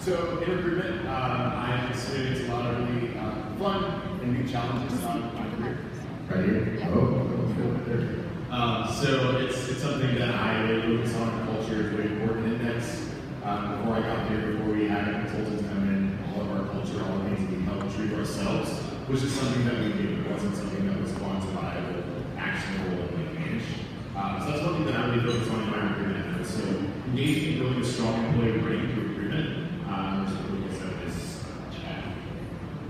So in recruitment, I've experienced a lot of really fun and new challenges on my career. Right here? Yeah. So it's something that I really focus on. Culture is a very important index. Before I got here, before we had consultants come in, all of our culture, all the things that we help treat ourselves, was just something that we did. It wasn't something that was quantifiable, actionable, and managed. So that's one thing that I really focus on in my recruitment efforts. So engaging in building a strong employee brand through recruitment.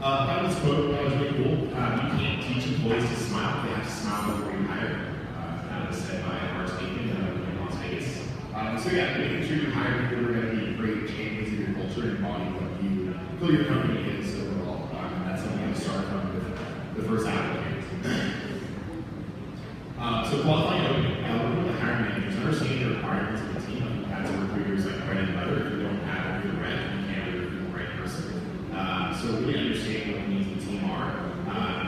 That was quote, that was really cool. You can't teach employees to smile, they have to smile before you hire. That was said by Laurence Greene in Las Vegas. So yeah, making sure you hire people who are going to be great champions of your culture and embody what you feel your company is overall. And that's something I started from with the first applicant. So qualifying opening, working with the hiring managers, understanding the requirements of the team. I think that's a recruiter's like bread and butter. If you don't have a good rep, you can't really recruit the right person. So really understanding what the needs of the team are,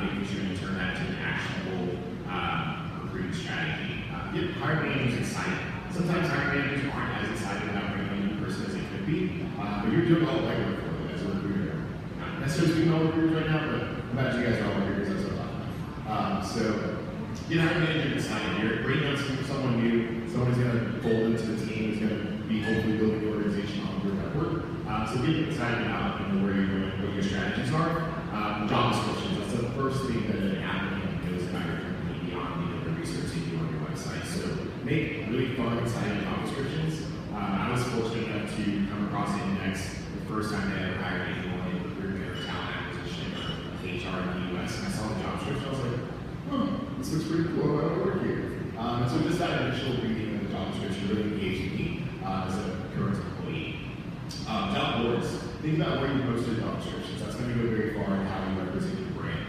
making sure you turn that to an actionable recruiting strategy. Get hiring managers excited. Sometimes hiring managers aren't as excited about bringing a new person as they could be, but you're doing all the legwork for them as a recruiter. Not necessarily speaking all recruiters right now, but I'm glad you guys are all recruiters as well. So get hiring managers excited. You're bringing on someone new, someone who's going to fold into the team, who's going to be hopefully building the organization on your network. So get them excited about where you're going, what your strategies are. Job descriptions, that's the first thing that an applicant knows about your company beyond the research you do on your website. So make really fun, exciting job descriptions. I was fortunate enough to come across the index the first time they ever hired anyone in recruitment or talent acquisition or HR in the US. And I saw the job description, I was like, this looks pretty cool, I want to work here. And so just that initial reading of the job description really engaged me as a current employee. Job boards, think about where you post your job descriptions. That's going to go very far in how you represent your brand.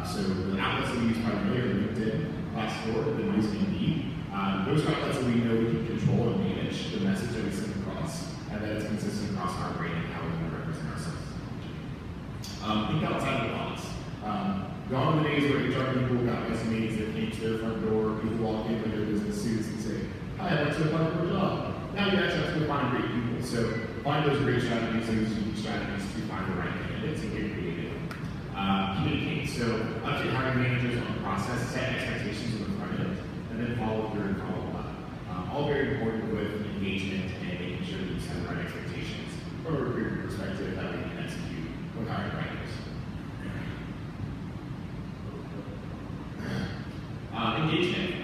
So the outlets that we use primarily are LinkedIn, Glassdoor, and Indeed. Those are outlets that we know we can control and manage the message that we send across, and that it's consistent across our brand and how we want to represent ourselves. Think outside the box. Gone are the days where HR people got resumes that came to their front door, people walk in with their business suits and say, hi, I'd like to apply for a job. Now you actually have to go find great people. So find those great strategies, those unique strategies to find the right candidates and get creative. Communicate. So update hiring managers on the process, set expectations on the front end, and then follow through and follow up. All very important with engagement and making sure that you set the right expectations from a recruiter perspective that we can execute with hiring managers. Engagement.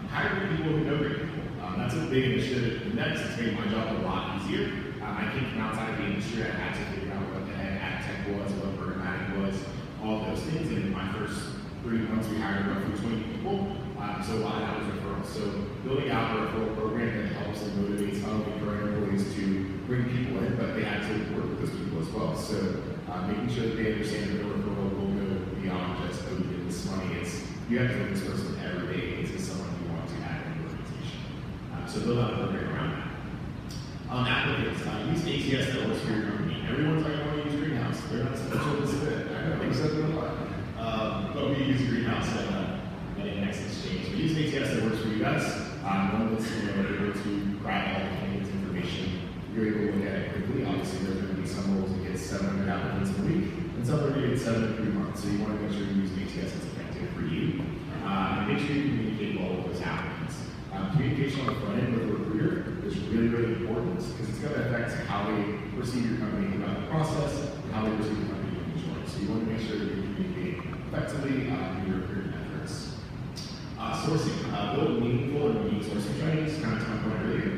Hiring people who know great people. That's a big initiative. Next, it's made my job a lot easier. I came from outside of the industry. I had to figure out what the heck ad tech was, what programmatic was, all those things. And in my first 3 months, we hired roughly 20 people. So a lot of that was referrals. So building out a referral program that helps and motivates not only current employees to bring people in, but they had to work with those people as well. So making sure that they understand that the referral will go beyond just oh, you get this money. It's you have to look this person every day into someone you want to add in your organization. So build out a program around that. Applicants, use ATS that works for your company. Everyone's like, I want to use Greenhouse. They're not special to submit. I know, except in a lot. But we use Greenhouse at Next Exchange. We use ATS that works for you guys. One that's able to grab all the candidates' information. You're able to look at it quickly. Obviously, there's going to be some roles that get 700 applicants a week, and some are going to get 7 in 3 months. So you want to make sure you use ATS that's effective for you. And make sure you communicate well with those applicants. Communication on the front end with the recruiter is really, really important because it's going to affect how they perceive your company throughout the process and how they perceive the company when you join. So you want to make sure that you communicate effectively in your recruitment efforts. Sourcing. Build meaningful and unique sourcing strategies, kind of to my point earlier.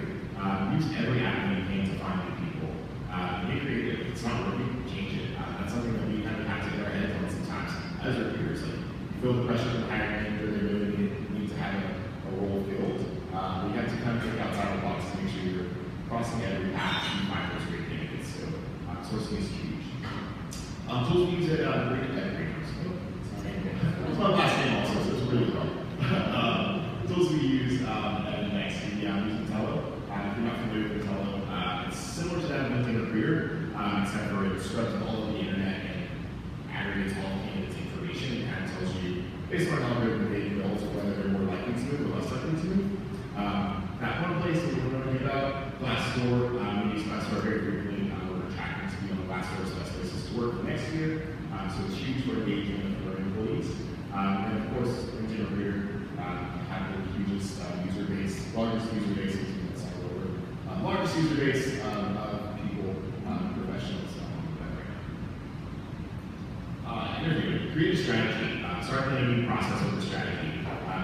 Use every avenue you can to find new people. Get creative. If it's not working, change it. That's something that we kind of have to get our heads on sometimes as recruiters. Like, you feel the pressure from the hiring manager, they really need to have a role filled. You have to kind of think outside the box to make sure you're crossing every path to find those great candidates. So sourcing is huge. Tools we use at Greenhouse. It's my last name also, so it's really hard. Tools we use at Next, I'm using Tello. If you're not familiar with Tello, it's similar to that of LinkedIn Recruiter, except for it scrubs all of the internet and aggregates all the candidates' information. It kind of tells you, based on an algorithm that you built, whether they're more likely to move or less likely to move. That one place that we're learning about, Glassdoor, we use Glassdoor very frequently. We're going to track So it's huge for engagement for employees. And of course, LinkedIn over here have the hugest user base, largest user base, largest user base of people, professionals on that right now. Interviewing, create a strategy. Start planning a process over strategy.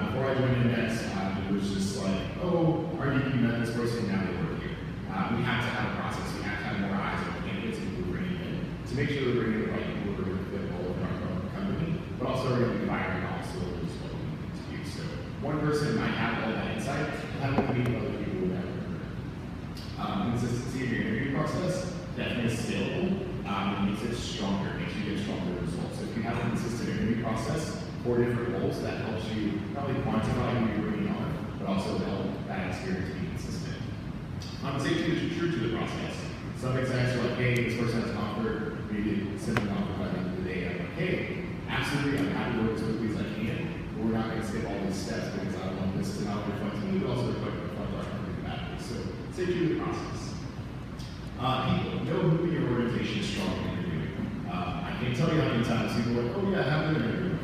Before I joined Index, it was just like, oh, RDP met this person, now they work here. We have to have a process. We have to have more eyes on candidates and who we're bringing in to make sure we're bringing the right people who are going to fit all of our company, but also are going to be firing off so it's what we need to do. So one person might have all that insight, and have to meet other people who have consistency of your interview process definitely is scalable. It makes it stronger, makes you get stronger results. So if you have a consistent interview process for different roles, that helps you not only quantify who you're bringing on, but also help that experience be consistent. Compensation is true to the process. Some execs are like, hey, this person has an offer, maybe send an offer by the end of the day. I'm like, hey, absolutely, I'm happy to work as quickly as I can, but we're not going to skip all these steps because I want this to not reflect me, but also reflect our company badly. So stay true to the process. People, know who your organization is strong in interviewing. I can't tell you how many times people are like, oh yeah, I have an interview.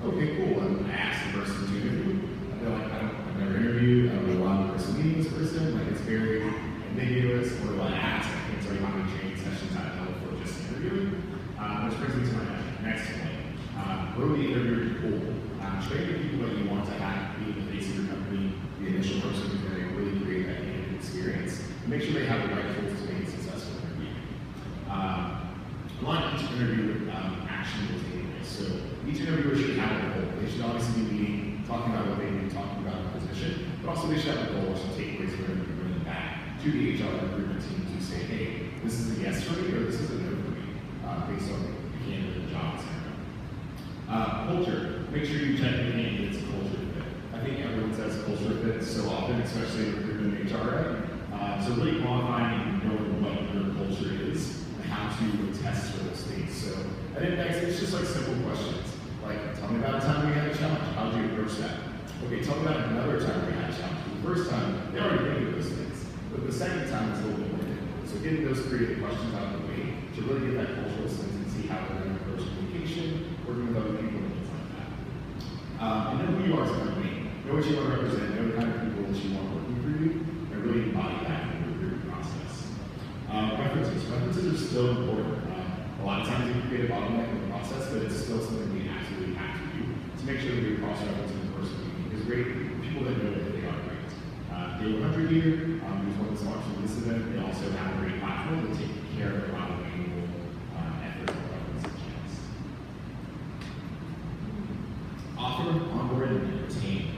Okay, cool. And I asked the person to interview. They're like, I've never interviewed. I don't know why the person meeting this person. Like, it's very ambiguous. What do I ask? I can't tell you how many training sessions I've held for just interviewing. Which brings me to my next point. Grow the interviewer pool. Train the people that you want to have be the face of your company, the initial person who's going to really create that candidate experience. And make sure they have the right tools to make a successful interview. Align each interview with actionable takeaways. So each interviewer should have a goal. They should obviously be meeting, talking about what they do, talking about the position, but also they should have a goal or some takeaways for them to bring back to the HR recruitment team to say, hey, this is a yes for me or this is a no for me, based on the candidate, the job, etc. Culture. Make sure you check the candidate's culture fit. I think everyone says culture fit so often, especially in recruitment and HR, right? So really qualifying and knowing what your culture is and how to test for those things. So I think it's just like simple questions. Like, tell me about a time we had a challenge. How did you approach that? Okay, tell me about another time we had a challenge. The first time, they already knew those things. But the second time, it's a little bit more difficult. So getting those creative questions out of the way to really get that cultural sense and see how they're going to approach communication, working with other people, and things like that. And know who you are as a company. Know what you want to represent. Know the kind of people that you want working for you, and really embody that in your recruiting process. References. References are still important. A lot of times you can create a bottleneck in the process, but it's still something we absolutely have to do to make sure that you're cross-referencing the person you meet is great. People that know that they are great. Day 100 here, there's one that's sponsoring this event. They also have a great platform to take care of a lot of manual effort and referencing channels. Offer, onboard, and retain.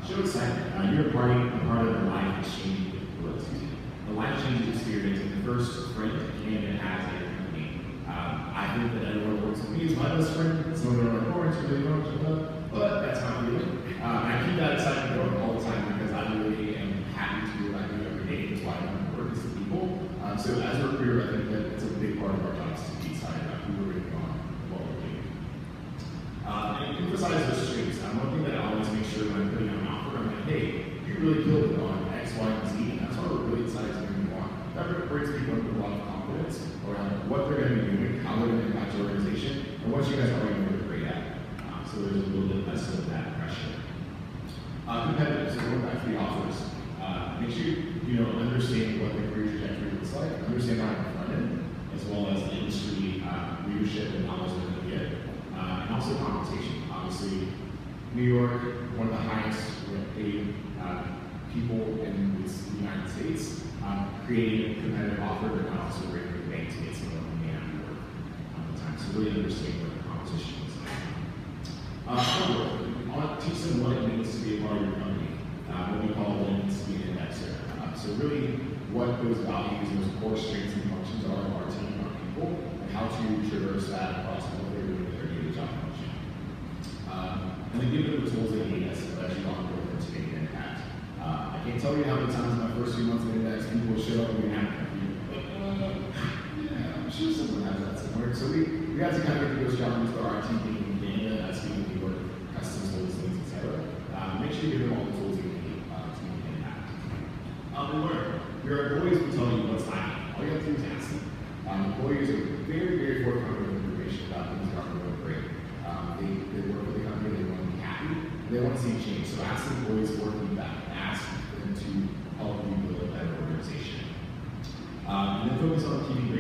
Show excitement. You're a part of the life exchange, the life change experience in the first friend candidate has a company. I think that everyone who works with me is my best friend. Some of them are like, oh, it's really wrong, but that's my feeling. I keep that excitement going all the time because I really am happy to do what I do every day. That's why I want to work with the people. So as a recruiter, I think that it's a big part of our job to be excited about who we're bringing on and what we're doing. And emphasize those strengths. One thing that I always make sure when I'm putting out an offer, I'm like, hey, you really killed it on X, Y, and Z, and that's why we're really excited to bring you on. That brings people into a lot of confidence around what they're going to be doing, how they're going to impact your organization, and what you guys are already really great at. So there's a little bit less of that pressure. Competitive, so going back to the offers. Make sure you understand what the career trajectory looks like, understand how to front end, as well as the industry leadership and knowledge that they get, and also compensation. Obviously, New York, one of the highest paid people in the United States, creating a competitive offer, but not also great for the bank to get some of the money out of work all the time. So really understand what the competition is like. Teach them what it means to be a part of your company. What we call what it means to be an indexer. So really what those values, those core strengths and functions are of our team, our people, and how to traverse that across what they're doing with their daily job function. And then give them the tools they need as you onboard them to make an impact. I can't tell you how many times in my first few months of Index, people will show up and be happy. Yeah, I'm sure someone has that somewhere. So we have to kind of get those challenges for our team being in Canada, that's being New York, custom tools, things, etc. Make sure you give them all the tools they need to make an impact. And learn. Your employees will tell you what's lacking. All you have to do is ask them. Employees are very, very forthcoming with information about things that are they want to see change. So ask employees for feedback, ask them to help you build a better organization. And then focus on keeping